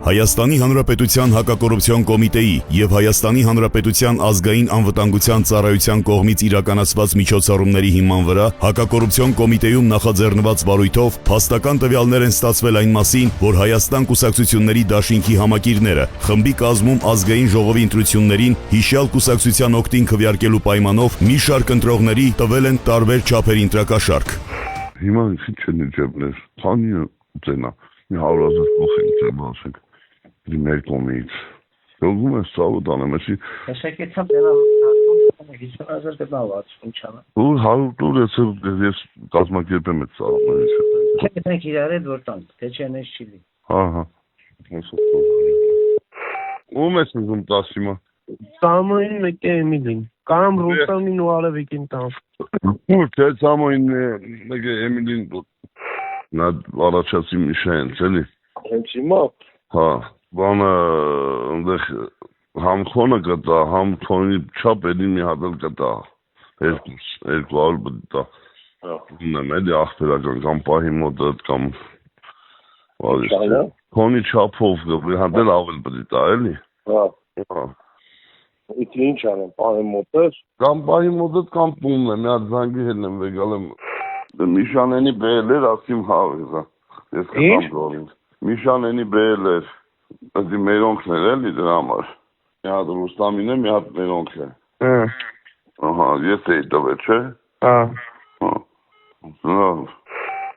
Հայաստանի Հանրապետության հակակոռուպցիոն կոմիտեի և Հայաստանի Հանրապետության ազգային անվտանգության ծառայության կողմից իրականացված միջոցառումների հիման վրա հակակոռուպցիոն կոմիտեում նախաձեռնված վարույթով փաստական տվյալներ են ստացվել այն մասին, որ Հայաստան կուսակցությունների դաշինքի համակիրները խմբի կազմում ազգային ժողովի ընտրություններին հիշյալ կուսակցության օգտին քվեարկելու պայմանով մի շարք ընտրողների տվել են տարբեր չափերի ընտրակաշառք։ Հիմա ինչ չեն ջեբներ, քանի ծենա, մի 100,000 փոխին ծեբացենք, մեր կողմից, ողում է սավոտ անեմ, էսի։ Տեսակեցամ դենա 50,000 գնալաց, ինչ անա։ Ու 100 տուր ես կազմակերպեմ այդ ծառաները։ Չէ, մենք իրար հետ որ տանք, թե չեն էս չի լի։ Հա։ Ում ես ուզում տաս հիմա։ Սամոյին մեկ է Էմիլին, կամ Ռուստամին ու Արևիկին տանք։ Ու թե Սամոյին մեկ է Էմիլին նա առաջացի Միշայենց, էլի։ Հենց հիմա։ Հա, բանը այնտեղ համ քոնը կտա, համ քոնի չափ էլի մի հատ էլ կտա։ 200 բտա։ Ունեմ էլի ախտերական կամ պահի մոդդ կամ քոնի չափով կբրի հատ էլ ավել բտա էլի։ Հա։ Իդի ինչ անեմ, պահի մոտես։ Կամ պահի մոդդ կամ տունն է, մի հատ զանգի հետ եմ վեգալ եմ։ Միշանենի բերել էր, ասիմ հավեզա։ Ես կտամ գորին։ Միշանենի բերել էր, դի մերոնքն էր էլի դրա համար։ Մի հատ Ռուստամին է, մի հատ մերոնք է։ Ահա, ես էի տվել, չէ։ Հա։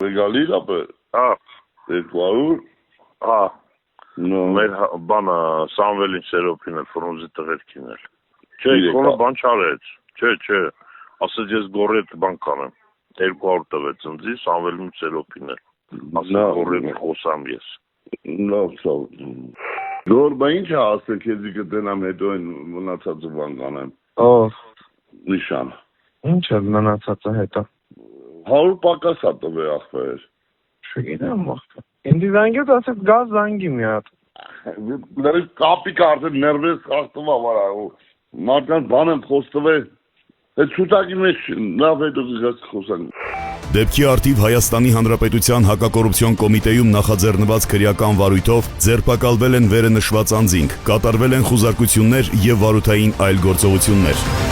Վեգալի ապը։ Հա։ 200։ Հա։ Մեր բանը Սամվելին Սերոփին է ֆրունզի տղերքին էլ։ Չէ, քոնը բան չարեց։ Չէ։ Ասեց ես գորետ բան կանեմ։ 200 տվեց ընձի Սամվելին Սերոփին էլ։ Ասեց գորետ խոսամ ես։ Լավ։ Գոր բա ինչ է ասել քեզի կտենամ հետո այն մնացածը բան կանեմ։ Նիշան։ Ինչ է մնացածը հետո։ 100 պակաս է տվել ախպեր։ Չգիտեմ ախպեր։ Ինձ զանգեց ասեց գա զանգի մի հատ։ Դեռ կապի կարծել ներվես խախտվա վրա ու մարդկանց բան եմ խոստվել։ Այդ շուտակի մեջ լավ հետո գաց խոսանք։ Դեպքի արդիվ Հայաստանի Հանրապետության հակակոռուպցիոն կոմիտեում նախաձեռնված քրեական վարույթով ձերբակալվել են վերը նշված անձինք, կատարվել են խուզարկություններ և վարութային այլ գործողություններ։